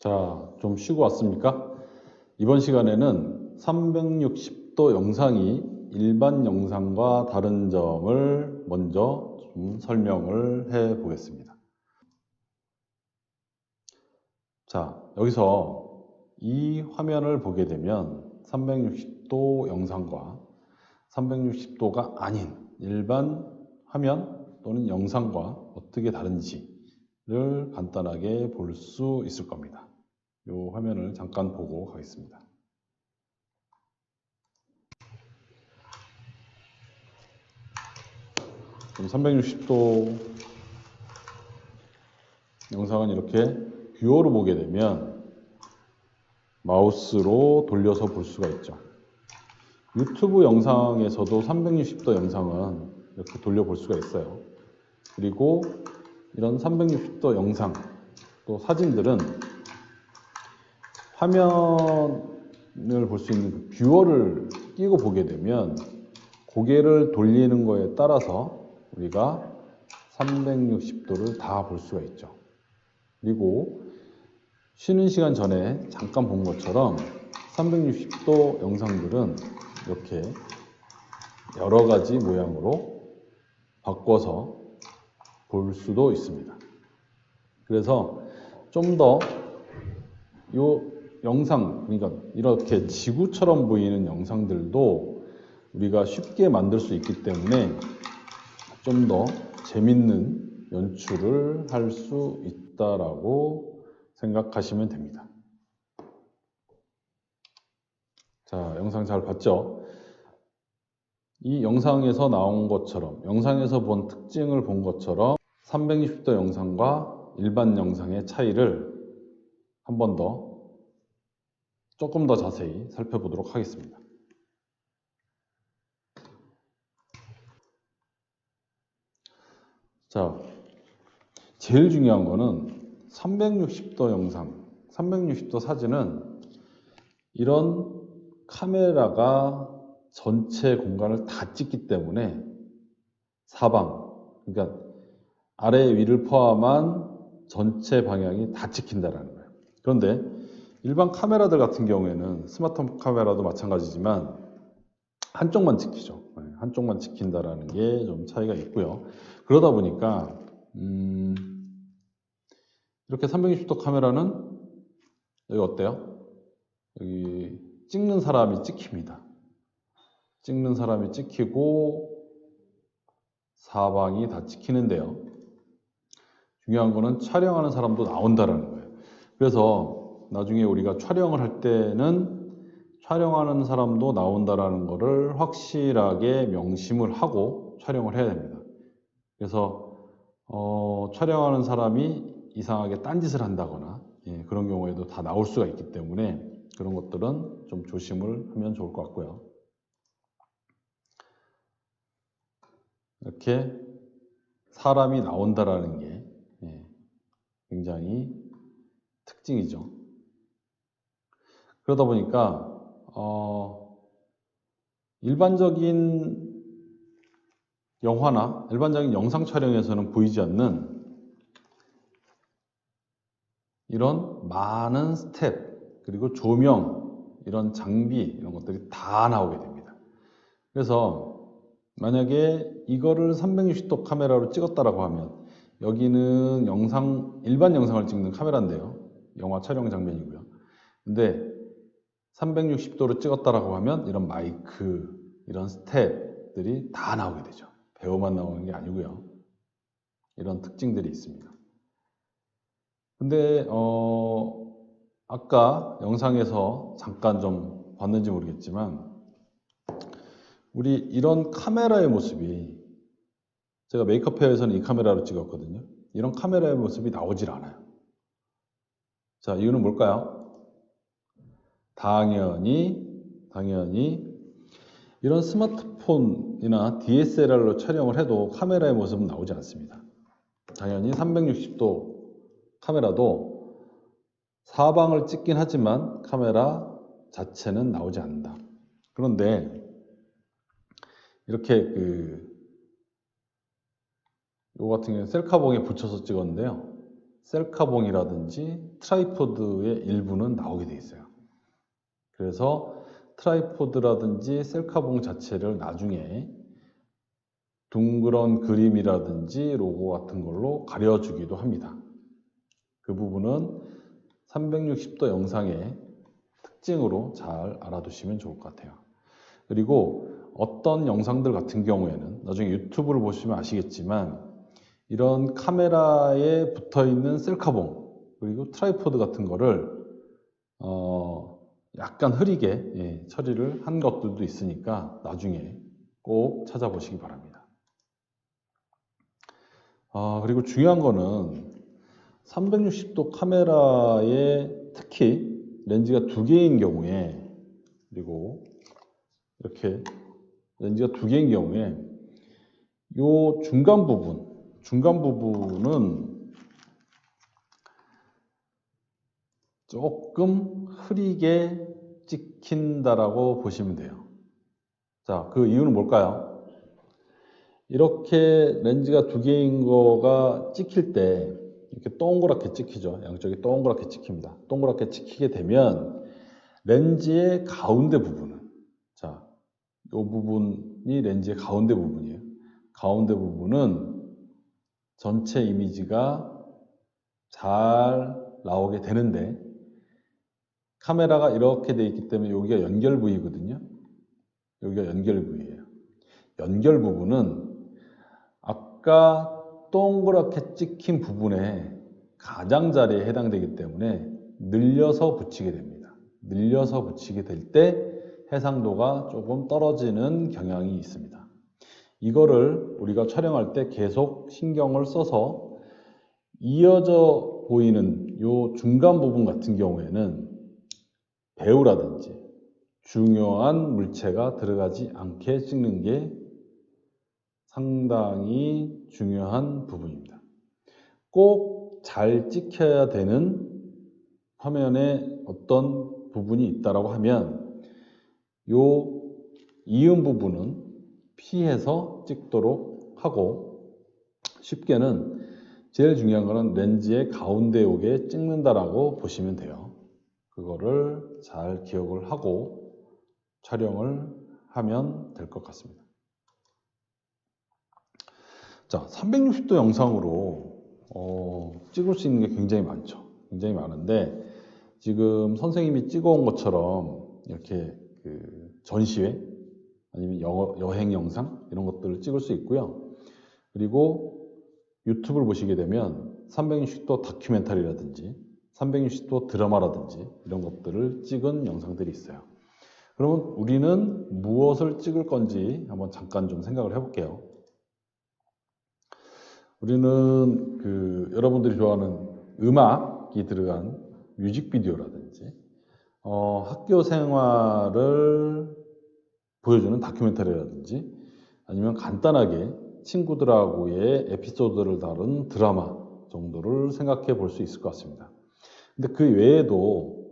자, 좀 쉬고 왔습니까? 이번 시간에는 360도 영상이 일반 영상과 다른 점을 먼저 좀 설명을 해 보겠습니다. 자, 여기서 이 화면을 보게 되면 360도 영상과 360도가 아닌 일반 화면 또는 영상과 어떻게 다른지를 간단하게 볼 수 있을 겁니다. 이 화면을 잠깐 보고 가겠습니다. 그럼 360도 영상은 이렇게 뷰어로 보게 되면 마우스로 돌려서 볼 수가 있죠. 유튜브 영상에서도 360도 영상은 이렇게 돌려 볼 수가 있어요. 그리고 이런 360도 영상 또 사진들은 화면을 볼 수 있는 뷰어를 끼고 보게 되면 고개를 돌리는 거에 따라서 우리가 360도를 다 볼 수가 있죠. 그리고 쉬는 시간 전에 잠깐 본 것처럼 360도 영상들은 이렇게 여러 가지 모양으로 바꿔서 볼 수도 있습니다. 그래서 좀 더 이 영상, 그러니까 이렇게 지구처럼 보이는 영상들도 우리가 쉽게 만들 수 있기 때문에 좀 더 재밌는 연출을 할 수 있다라고 생각하시면 됩니다. 자, 영상 잘 봤죠? 이 영상에서 나온 것처럼, 영상에서 본 특징을 본 것처럼 360도 영상과 일반 영상의 차이를 한 번 더 조금 더 자세히 살펴보도록 하겠습니다. 자, 제일 중요한 거는 360도 영상, 360도 사진은 이런 카메라가 전체 공간을 다 찍기 때문에 사방, 그러니까 아래 위를 포함한 전체 방향이 다 찍힌다라는 거예요. 그런데 일반 카메라들 같은 경우에는 스마트폰 카메라도 마찬가지지만 한쪽만 찍히죠. 한쪽만 찍힌다라는 게 좀 차이가 있고요. 그러다 보니까 이렇게 360도 카메라는 여기 어때요? 여기 찍는 사람이 찍힙니다. 찍는 사람이 찍히고 사방이 다 찍히는데요. 중요한 거는 촬영하는 사람도 나온다라는 거예요. 그래서 나중에 우리가 촬영을 할 때는 촬영하는 사람도 나온다라는 거를 확실하게 명심을 하고 촬영을 해야 됩니다. 그래서 촬영하는 사람이 이상하게 딴짓을 한다거나 그런 경우에도 다 나올 수가 있기 때문에 그런 것들은 좀 조심을 하면 좋을 것 같고요. 이렇게 사람이 나온다라는 게 굉장히 특징이죠. 그러다 보니까 일반적인 영화나 일반적인 영상 촬영에서는 보이지 않는 이런 많은 스텝, 그리고 조명, 이런 장비, 이런 것들이 다 나오게 됩니다. 그래서 만약에 이거를 360도 카메라로 찍었다라고 하면 여기는 일반 영상을 찍는 카메라인데요. 영화 촬영 장면이고요. 근데 360도로 찍었다라고 하면 이런 마이크, 이런 스텝들이 다 나오게 되죠. 배우만 나오는 게 아니고요. 이런 특징들이 있습니다. 근데 아까 영상에서 잠깐 좀 봤는지 모르겠지만 우리 이런 카메라의 모습이, 제가 메이크업 페어에서는 이 카메라로 찍었거든요. 이런 카메라의 모습이 나오질 않아요. 자, 이유는 뭘까요? 당연히 이런 스마트폰이나 DSLR로 촬영을 해도 카메라의 모습은 나오지 않습니다. 당연히 360도 카메라도 사방을 찍긴 하지만 카메라 자체는 나오지 않는다. 그런데 이렇게 요거 같은 경우는 셀카봉에 붙여서 찍었는데요. 셀카봉이라든지 트라이포드의 일부는 나오게 돼 있어요. 그래서 트라이포드라든지 셀카봉 자체를 나중에 둥그런 그림이라든지 로고 같은 걸로 가려주기도 합니다. 그 부분은 360도 영상의 특징으로 잘 알아두시면 좋을 것 같아요. 그리고 어떤 영상들 같은 경우에는 나중에 유튜브를 보시면 아시겠지만 이런 카메라에 붙어있는 셀카봉 그리고 트라이포드 같은 거를 약간 흐리게 처리를 한 것들도 있으니까 나중에 꼭 찾아보시기 바랍니다. 그리고 중요한 거는 360도 카메라에 특히 렌즈가 두 개인 경우에 그리고 이렇게 렌즈가 두 개인 경우에 요 중간 부분은 조금 흐리게 찍힌다라고 보시면 돼요. 자, 그 이유는 뭘까요? 이렇게 렌즈가 두 개인 거가 찍힐 때 이렇게 동그랗게 찍히죠. 양쪽이 동그랗게 찍힙니다. 동그랗게 찍히게 되면 렌즈의 가운데 부분은 자, 이 부분이 렌즈의 가운데 부분이에요. 가운데 부분은 전체 이미지가 잘 나오게 되는데 카메라가 이렇게 돼 있기 때문에 여기가 연결 부위거든요. 여기가 연결 부위예요. 연결 부분은 아까 동그랗게 찍힌 부분의 가장자리에 해당되기 때문에 늘려서 붙이게 됩니다. 늘려서 붙이게 될 때 해상도가 조금 떨어지는 경향이 있습니다. 이거를 우리가 촬영할 때 계속 신경을 써서 이어져 보이는 이 중간 부분 같은 경우에는 배우라든지 중요한 물체가 들어가지 않게 찍는 게 상당히 중요한 부분입니다. 꼭 잘 찍혀야 되는 화면에 어떤 부분이 있다라고 하면 요 이음 부분은 피해서 찍도록 하고 쉽게는 제일 중요한 거는 렌즈의 가운데 요게 찍는다라고 보시면 돼요. 그거를 잘 기억을 하고 촬영을 하면 될 것 같습니다. 자, 360도 영상으로 찍을 수 있는 게 굉장히 많죠. 굉장히 많은데 지금 선생님이 찍어온 것처럼 이렇게 그 전시회 아니면 여행 영상 이런 것들을 찍을 수 있고요. 그리고 유튜브를 보시게 되면 360도 다큐멘터리라든지 360도 드라마라든지 이런 것들을 찍은 영상들이 있어요. 그러면 우리는 무엇을 찍을 건지 한번 잠깐 좀 생각을 해볼게요. 우리는 여러분들이 좋아하는 음악이 들어간 뮤직비디오라든지 학교 생활을 보여주는 다큐멘터리라든지 아니면 간단하게 친구들하고의 에피소드를 다룬 드라마 정도를 생각해 볼 수 있을 것 같습니다. 근데 그 외에도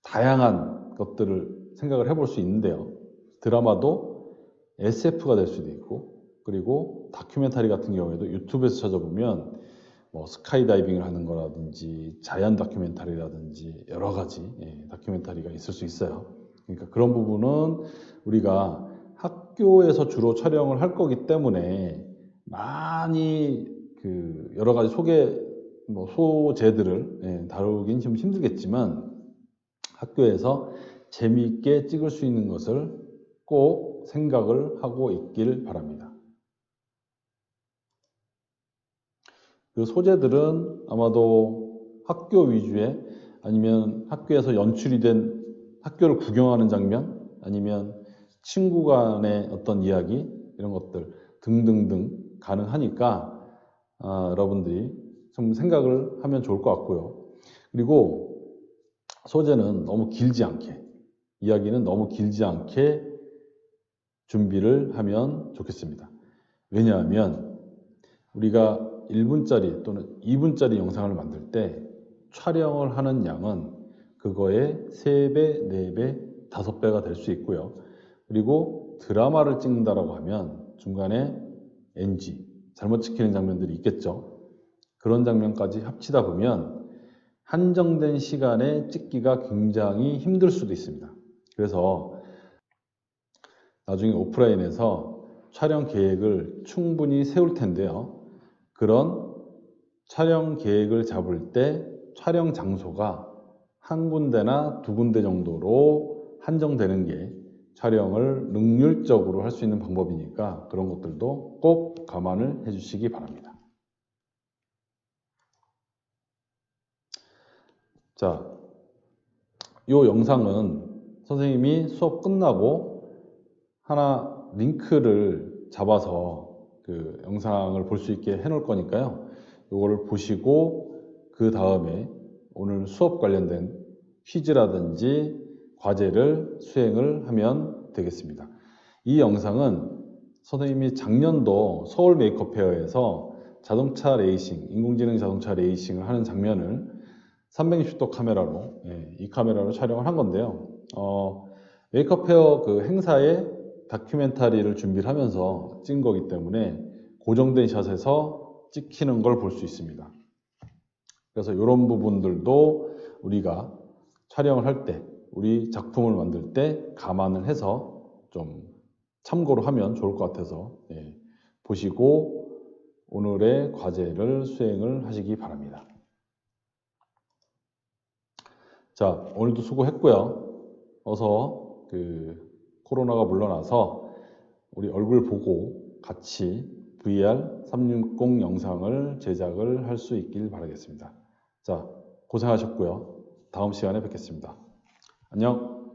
다양한 것들을 생각을 해볼 수 있는데요. 드라마도 SF가 될 수도 있고 그리고 다큐멘터리 같은 경우에도 유튜브에서 찾아보면 뭐 스카이다이빙을 하는 거라든지 자연 다큐멘터리라든지 여러 가지 다큐멘터리가 있을 수 있어요. 그러니까 그런 부분은 우리가 학교에서 주로 촬영을 할 거기 때문에 많이 여러 가지 소재들을 다루긴 좀 힘들겠지만 학교에서 재미있게 찍을 수 있는 것을 꼭 생각을 하고 있길 바랍니다. 그 소재들은 아마도 학교 위주의 아니면 학교에서 연출이 된 학교를 구경하는 장면 아니면 친구 간의 어떤 이야기 이런 것들 등등등 가능하니까 여러분들이 좀 생각을 하면 좋을 것 같고요. 그리고 소재는 너무 길지 않게 이야기는 너무 길지 않게 준비를 하면 좋겠습니다. 왜냐하면 우리가 1분짜리 또는 2분짜리 영상을 만들 때 촬영을 하는 양은 그거의 3배, 4배, 5배가 될 수 있고요. 그리고 드라마를 찍는다라고 하면 중간에 NG, 잘못 찍히는 장면들이 있겠죠. 그런 장면까지 합치다 보면 한정된 시간에 찍기가 굉장히 힘들 수도 있습니다. 그래서 나중에 오프라인에서 촬영 계획을 충분히 세울 텐데요. 그런 촬영 계획을 잡을 때 촬영 장소가 한 군데나 두 군데 정도로 한정되는 게 촬영을 능률적으로 할 수 있는 방법이니까 그런 것들도 꼭 감안을 해 주시기 바랍니다. 자, 이 영상은 선생님이 수업 끝나고 하나 링크를 잡아서 그 영상을 볼 수 있게 해 놓을 거니까요. 이거를 보시고 그 다음에 오늘 수업 관련된 퀴즈라든지 과제를 수행을 하면 되겠습니다. 이 영상은 선생님이 작년도 서울 메이크업 페어에서 자동차 레이싱, 인공지능 자동차 레이싱을 하는 장면을 360도 카메라로, 이 카메라로 촬영을 한 건데요. 메이크업 페어 그 행사에 다큐멘터리를 준비를 하면서 찍은 거기 때문에 고정된 샷에서 찍히는 걸 볼 수 있습니다. 그래서 이런 부분들도 우리가 촬영을 할 때, 우리 작품을 만들 때 감안을 해서 좀 참고를 하면 좋을 것 같아서 보시고 오늘의 과제를 수행을 하시기 바랍니다. 자, 오늘도 수고했고요. 어서 코로나가 물러나서 우리 얼굴 보고 같이 VR 360 영상을 제작을 할 수 있길 바라겠습니다. 자, 고생하셨고요. 다음 시간에 뵙겠습니다. 안녕.